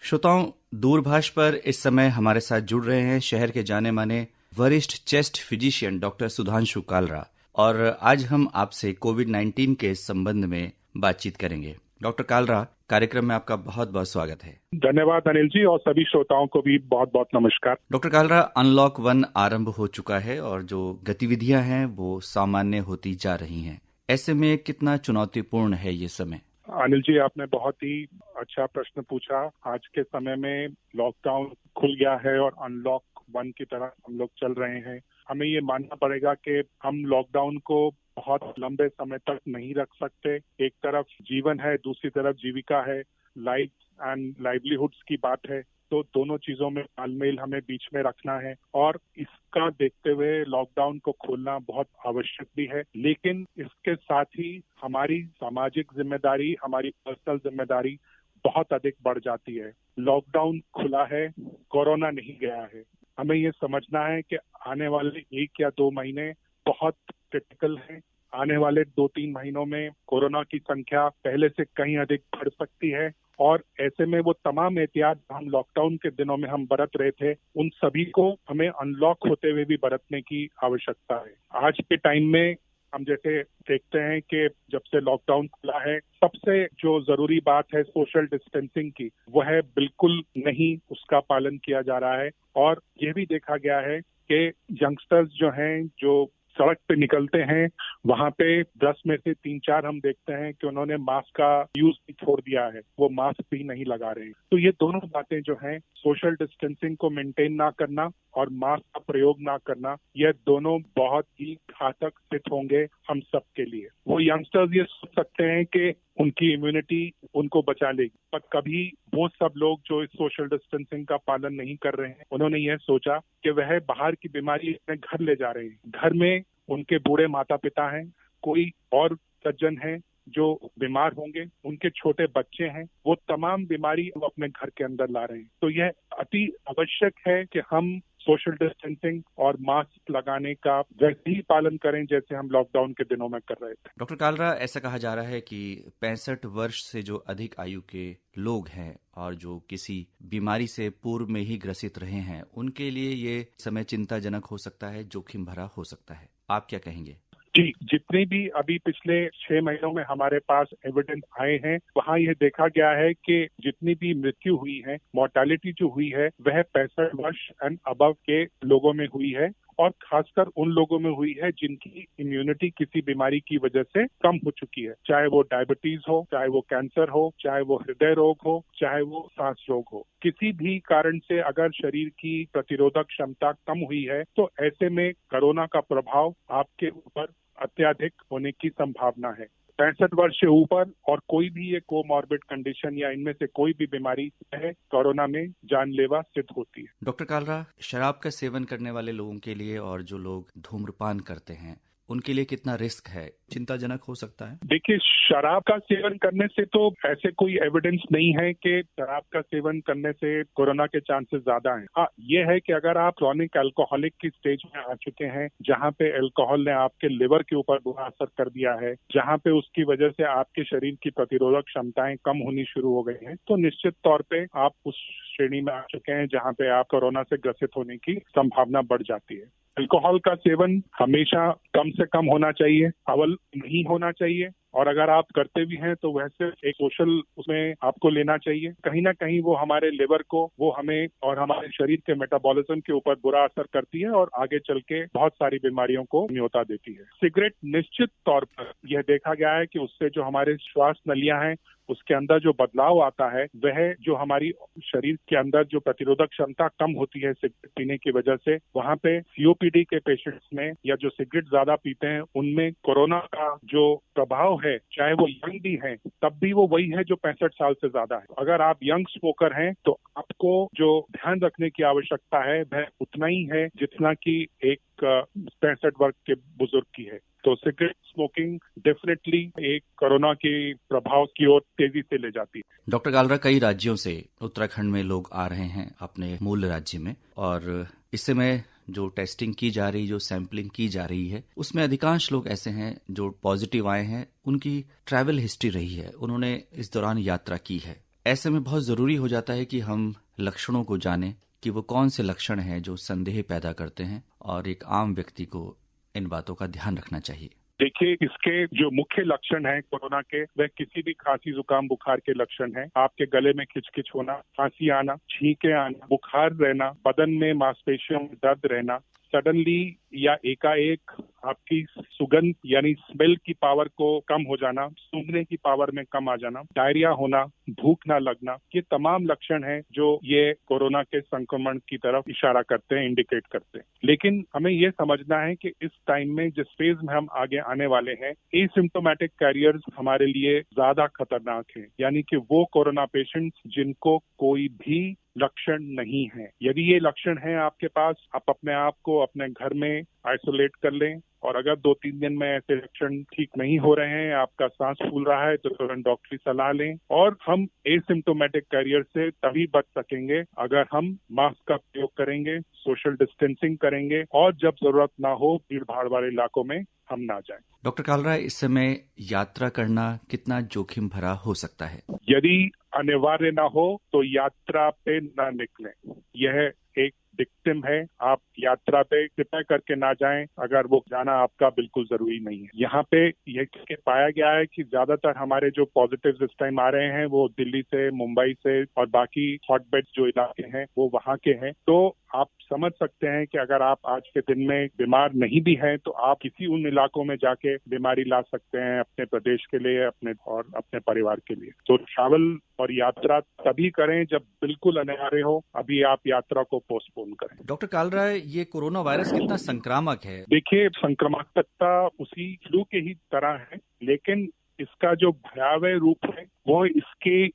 श्रोताओं, दूरभाष पर इस समय हमारे साथ जुड़ रहे हैं शहर के जाने माने वरिष्ठ chest physician doctor Sudhanshu Kalra, और आज हम आपसे कोविड-19 के संबंध में बातचीत करेंगे। डॉक्टर कालरा, कार्यक्रम में आपका बहुत बहुत स्वागत है। धन्यवाद अनिल जी, और सभी श्रोताओं को भी बहुत बहुत नमस्कार। डॉक्टर कालरा, अनलॉक 1 आरंभ हो चुका है और जो गतिविधियां हैं वो सामान्य होती जा रही हैं। ऐसे में कितना चुनौतीपूर्ण है ये समय? अनिल जी, आपने बहुत ही अच्छा प्रश्न पूछा। आज के समय में लॉकडाउन खुल गया है और अनलॉक 1 की तरह हम लोग चल रहे हैं। हमें ये मानना पड़ेगा कि हम लॉकडाउन को बहुत लंबे समय तक नहीं रख सकते। एक तरफ जीवन है, दूसरी तरफ जीविका है, लाइफ एंड लाइवलीहुड्स की बात है, तो दोनों चीजों में तालमेल हमें बीच में रखना है और इसका देखते हुए लॉकडाउन को खोलना बहुत आवश्यक भी है। लेकिन इसके साथ ही हमारी सामाजिक जिम्मेदारी, हमारी पर्सनल जिम्मेदारी बहुत अधिक बढ़ जाती है। लॉकडाउन खुला है, कोरोना नहीं गया है। हमें ये समझना है कि आने वाले 1 या 2 महीने बहुत क्रिटिकल हैं। आने वाले 2-3 महीनों में कोरोना की संख्या पहले से कहीं अधिक बढ़ सकती है और ऐसे में वो तमाम एहतियात हम लॉकडाउन के दिनों में हम बरत रहे थे, उन सभी को हमें अनलॉक होते हुए भी बरतने की आवश्यकता है। आज के टाइम में हम जैसे देखते हैं कि जब से लॉकडाउन खुला है, सबसे जो जरूरी बात है सोशल डिस्टेंसिंग की, वह बिल्कुल नहीं उसका पालन किया जा रहा है। और ये भी देखा गया है कि यंगस्टर्स जो हैं, जो सड़क पे निकलते हैं, वहां पे 10 में से 3-4 हम देखते हैं कि उन्होंने मास्क का यूज भी छोड़ दिया है, वो मास्क भी नहीं लगा रहे हैं। तो ये दोनों बातें जो हैं, सोशल डिस्टेंसिंग को मेंटेन ना करना और मास्क का प्रयोग ना करना, ये दोनों बहुत ही घातक सिद्ध होंगे हम सबके लिए। वो यंगस्टर्स ये सोच सकते हैं कि उनकी इम्यूनिटी उनको बचा लेगी, पर कभी वो सब लोग जो इस सोशल डिस्टेंसिंग का पालन नहीं कर रहे हैं, उन्होंने यह सोचा कि वह बाहर की बीमारी अपने घर ले जा रहे हैं। घर में उनके बूढ़े माता पिता हैं, कोई और सज्जन हैं जो बीमार होंगे, उनके छोटे बच्चे हैं, वो तमाम बीमारी वो अपने घर के अंदर ला रहे हैं। तो यह अति आवश्यक है कि हम सोशल डिस्टेंसिंग और मास्क लगाने का वैसे ही पालन करें जैसे हम लॉकडाउन के दिनों में कर रहे थे। डॉक्टर कालरा, ऐसा कहा जा रहा है कि 65 वर्ष से जो अधिक आयु के लोग हैं और जो किसी बीमारी से पूर्व में ही ग्रसित रहे हैं, उनके लिए ये समय चिंताजनक हो सकता है, जोखिम भरा हो सकता है। आप क्या कहेंगे? जी, जितनी भी अभी पिछले 6 महीनों में हमारे पास एविडेंस आए हैं, वहाँ यह देखा गया है कि जितनी भी मृत्यु हुई है, मोर्टेलिटी जो हुई है, वह 65 वर्ष एंड अबव के लोगों में हुई है और खासकर उन लोगों में हुई है जिनकी इम्यूनिटी किसी बीमारी की वजह से कम हो चुकी है। चाहे वो डायबिटीज हो, चाहे वो कैंसर हो, चाहे वो हृदय रोग हो, चाहे वो सांस रोग हो, किसी भी कारण से अगर शरीर की प्रतिरोधक क्षमता कम हुई है, तो ऐसे में कोरोना का प्रभाव आपके ऊपर अत्यधिक होने की संभावना है। 65 वर्ष से ऊपर और कोई भी ये कोमॉर्बिड कंडीशन या इनमें से कोई भी बीमारी है, कोरोना में जानलेवा सिद्ध होती है। डॉक्टर कालरा, शराब का सेवन करने वाले लोगों के लिए और जो लोग धूम्रपान करते हैं, उनके लिए कितना रिस्क है, चिंताजनक हो सकता है? देखिए, शराब का सेवन करने से तो ऐसे कोई एविडेंस नहीं है कि शराब का सेवन करने से कोरोना के चांसेस ज्यादा हैं। हाँ, ये है कि अगर आप क्रॉनिक अल्कोहलिक की स्टेज में आ चुके हैं, जहाँ पे अल्कोहल ने आपके लिवर के ऊपर बुरा असर कर दिया है, जहाँ पे उसकी वजह से आपके शरीर की प्रतिरोधक क्षमताएं कम होनी शुरू हो गई हैं, तो निश्चित तौर पे आप उस श्रेणी में आ चुके हैं जहाँ पे आप कोरोना से ग्रसित होने की संभावना बढ़ जाती है। अल्कोहल का सेवन हमेशा कम से कम होना चाहिए, अव्वल नहीं होना चाहिए, और अगर आप करते भी हैं तो वैसे एक सोशल उसमें आपको लेना चाहिए। कहीं ना कहीं वो हमारे लिवर को, वो हमें और हमारे शरीर के मेटाबॉलिज्म के ऊपर बुरा असर करती है और आगे चल के बहुत सारी बीमारियों को न्योता देती है। सिगरेट निश्चित तौर पर यह देखा गया है कि उससे जो हमारे श्वास नलियां हैं, उसके अंदर जो बदलाव आता है, वह जो हमारी शरीर के अंदर जो प्रतिरोधक क्षमता कम होती है सिगरेट पीने की वजह से, वहाँ पे सीओपीडी के पेशेंट्स में या जो सिगरेट ज्यादा पीते हैं, उनमें कोरोना का जो प्रभाव है, चाहे वो यंग भी हैं, तब भी वो वही है जो 65 साल से ज्यादा है। अगर आप यंग स्मोकर हैं तो आपको जो ध्यान रखने की आवश्यकता है वह उतना ही है जितना कि एक 65 वर्ष के बुजुर्ग की है। तो सिगरेट स्मोकिंग डेफिनेटली एक कोरोना के प्रभाव की ओर तेजी से ले जाती है। डॉक्टर कालरा, कई राज्यों से उत्तराखंड में लोग आ रहे हैं अपने मूल राज्य में, और इस समय जो टेस्टिंग की जा रही, जो सैंपलिंग की जा रही है, उसमें अधिकांश लोग ऐसे हैं जो पॉजिटिव आए हैं, उनकी ट्रैवल हिस्ट्री रही है, उन्होंने इस दौरान यात्रा की है। ऐसे में बहुत जरूरी हो जाता है कि हम लक्षणों को जानें कि वो कौन से लक्षण हैं जो संदेह पैदा करते हैं, और एक आम व्यक्ति को इन बातों का ध्यान रखना चाहिए। देखिए, इसके जो मुख्य लक्षण हैं कोरोना के, वह किसी भी खांसी जुकाम बुखार के लक्षण हैं। आपके गले में खिचखिच होना, खांसी आना, छींके आना, बुखार रहना, बदन में मांसपेशियों में दर्द रहना, सडनली या एकाएक आपकी सुगंध यानी स्मेल की पावर को कम हो जाना, सूंघने की पावर में कम आ जाना, डायरिया होना, भूख ना लगना, ये तमाम लक्षण हैं जो ये कोरोना के संक्रमण की तरफ इशारा करते हैं, इंडिकेट करते हैं। लेकिन हमें ये समझना है कि इस टाइम में जिस फेज में हम आगे आने वाले हैं, एसिम्प्टोमेटिक कैरियर्स हमारे लिए ज्यादा खतरनाक हैं, यानी कि वो कोरोना पेशेंट्स जिनको कोई भी लक्षण नहीं है। यदि ये लक्षण है आपके पास, आप अपने आप को अपने घर में आइसोलेट कर लें, और अगर 2-3 दिन में ऐसे लक्षण ठीक नहीं हो रहे हैं, आपका सांस फूल रहा है, तो तुरंत डॉक्टरी सलाह लें। और हम एसिम्प्टोमेटिक कैरियर से तभी बच सकेंगे अगर हम मास्क का प्रयोग करेंगे, सोशल डिस्टेंसिंग करेंगे, और जब जरूरत ना हो भीड़ भाड़ वाले इलाकों में हम ना जाएं। डॉक्टर कालरा, इस समय यात्रा करना कितना जोखिम भरा हो सकता है? यदि अनिवार्य ना हो तो यात्रा पे ना निकलें। यह एक डिक्टिम है, आप यात्रा पे कृपया करके ना जाएं अगर वो जाना आपका बिल्कुल जरूरी नहीं है। यहाँ पे यह पाया गया है कि ज्यादातर हमारे जो पॉजिटिव इस टाइम आ रहे हैं वो दिल्ली से, मुंबई से और बाकी हॉटबेड जो इलाके हैं वो वहाँ के हैं। तो आप समझ सकते हैं कि अगर आप आज के दिन में बीमार नहीं भी हैं तो आप किसी उन इलाकों में जाके बीमारी ला सकते हैं अपने प्रदेश के लिए, अपने परिवार के लिए। तो ट्रैवल और यात्रा तभी करें जब बिल्कुल अनिवार्य हो, अभी आप यात्रा को पोस्टपोन करें। डॉक्टर कालरा, ये कोरोना वायरस कितना संक्रामक है? देखिए, संक्रामकता उसी फ्लू के ही तरह है, लेकिन इसका जो भयावह रूप है वो इसके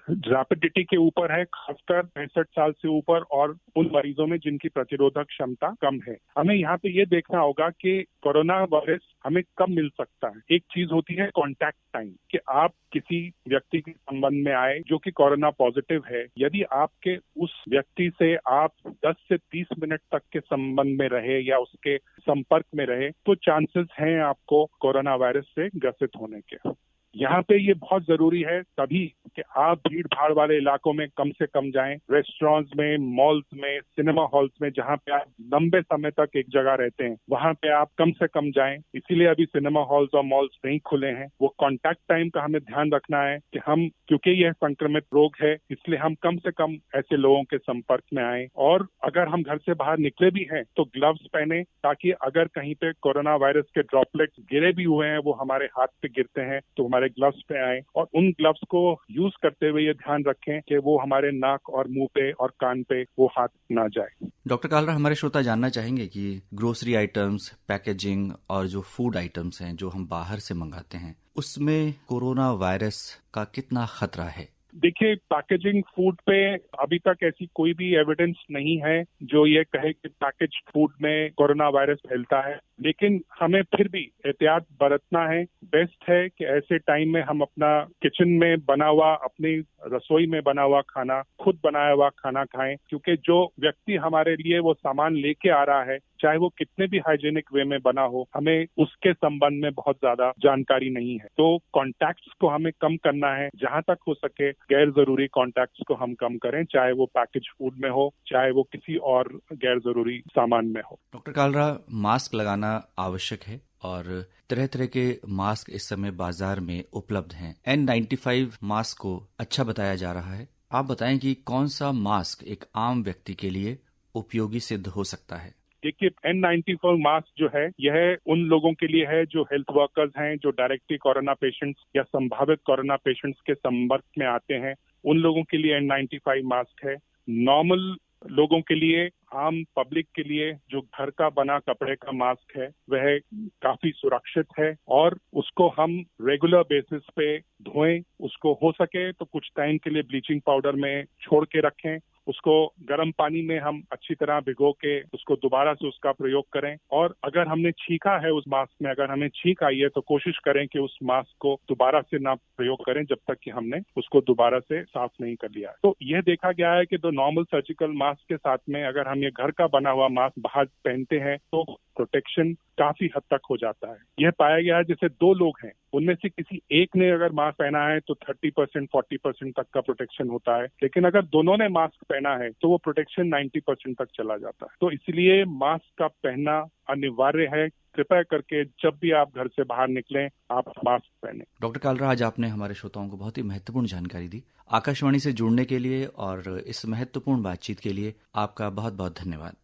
रैपिडिटी के ऊपर है, खासकर 65 साल से ऊपर और उन मरीजों में जिनकी प्रतिरोधक क्षमता कम है। हमें यहाँ पे ये देखना होगा कि कोरोना वायरस हमें कब मिल सकता है। एक चीज होती है कॉन्टैक्ट टाइम, कि आप किसी व्यक्ति के संबंध में आए जो कि कोरोना पॉजिटिव है, यदि आपके उस व्यक्ति से आप 10 से 30 मिनट तक के संबंध में रहे या उसके संपर्क में रहे, तो चांसेस हैं आपको कोरोना वायरस से ग्रसित होने के। यहाँ पे ये बहुत जरूरी है तभी कि आप भीड़ भाड़ वाले इलाकों में कम से कम जाएं, रेस्टोरेंट्स में, मॉल्स में, सिनेमा हॉल्स में, जहाँ पे आप लंबे समय तक एक जगह रहते हैं, वहाँ पे आप कम से कम जाएं। इसीलिए अभी सिनेमा हॉल्स और मॉल्स नहीं खुले हैं। वो कॉन्टैक्ट टाइम का हमें ध्यान रखना है कि हम, क्योंकि यह संक्रमित रोग है, इसलिए हम कम से कम ऐसे लोगों के संपर्क में आए। और अगर हम घर से बाहर निकले भी हैं तो ग्लव्स पहने, ताकि अगर कहीं पे कोरोना वायरस के ड्रॉपलेट्स गिरे भी हुए हैं, वो हमारे हाथ पे गिरते हैं तो हमारे ग्लव्स पे आए, और उन ग्लव्स को यूज करते हुए ये ध्यान रखें कि वो हमारे नाक और मुंह पे और कान पे वो हाथ ना जाए। डॉक्टर कालरा, हमारे श्रोता जानना चाहेंगे कि ग्रोसरी आइटम्स, पैकेजिंग और जो फूड आइटम्स हैं जो हम बाहर से मंगाते हैं, उसमें कोरोना वायरस का कितना खतरा है? देखिए, पैकेजिंग फूड पे अभी तक ऐसी कोई भी एविडेंस नहीं है जो ये कहे कि पैकेज फूड में कोरोना वायरस फैलता है, लेकिन हमें फिर भी एहतियात बरतना है। बेस्ट है कि ऐसे टाइम में हम अपना किचन में बना हुआ, अपनी रसोई में बना हुआ खाना, खुद बनाया हुआ खाना खाएं, क्योंकि जो व्यक्ति हमारे लिए वो सामान लेके आ रहा है, चाहे वो कितने भी हाइजीनिक वे में बना हो, हमें उसके संबंध में बहुत ज्यादा जानकारी नहीं है। तो कॉन्टैक्ट्स को हमें कम करना है, जहां तक हो सके गैर जरूरी कॉन्टैक्ट्स को हम कम करें, चाहे वो पैकेज फूड में हो, चाहे वो किसी और गैर जरूरी सामान में हो। डॉक्टर कालरा, मास्क लगाना आवश्यक है और तरह तरह के मास्क इस समय बाजार में उपलब्ध हैं। N95 मास्क को अच्छा बताया जा रहा है। आप बताएं कि कौन सा मास्क एक आम व्यक्ति के लिए उपयोगी सिद्ध हो सकता है? देखिए, N95 मास्क जो है, यह उन लोगों के लिए है जो हेल्थ वर्कर्स हैं, जो डायरेक्टली कोरोना पेशेंट्स या संभावित कोरोना पेशेंट्स के संपर्क में आते हैं, उन लोगों के लिए N95 मास्क है। नॉर्मल लोगों के लिए, आम पब्लिक के लिए जो घर का बना कपड़े का मास्क है, वह काफी सुरक्षित है और उसको हम रेगुलर बेसिस पे धोएं। उसको हो सके तो कुछ टाइम के लिए ब्लीचिंग पाउडर में छोड़ के रखें, उसको गर्म पानी में हम अच्छी तरह भिगो के उसको दोबारा से उसका प्रयोग करें। और अगर हमने छींका है उस मास्क में, अगर हमें छींक आई है, तो कोशिश करें कि उस मास्क को दोबारा से ना प्रयोग करें जब तक कि हमने उसको दोबारा से साफ नहीं कर लिया। तो यह देखा गया है कि दो नॉर्मल सर्जिकल मास्क के साथ में अगर हम हम ये घर का बना हुआ मास्क बाहर पहनते हैं तो प्रोटेक्शन काफी हद तक हो जाता है। यह पाया गया है जैसे दो लोग हैं, उनमें से किसी एक ने अगर मास्क पहना है तो 30% 40% तक का प्रोटेक्शन होता है, लेकिन अगर दोनों ने मास्क पहना है तो वो प्रोटेक्शन 90% तक चला जाता है। तो इसलिए मास्क का पहनना अनिवार्य है। कृपया करके जब भी आप घर से बाहर निकलें आप मास्क पहने। डॉक्टर कालरा, आज आपने हमारे श्रोताओं को बहुत ही महत्वपूर्ण जानकारी दी। आकाशवाणी से जुड़ने के लिए और इस महत्वपूर्ण बातचीत के लिए आपका बहुत बहुत धन्यवाद।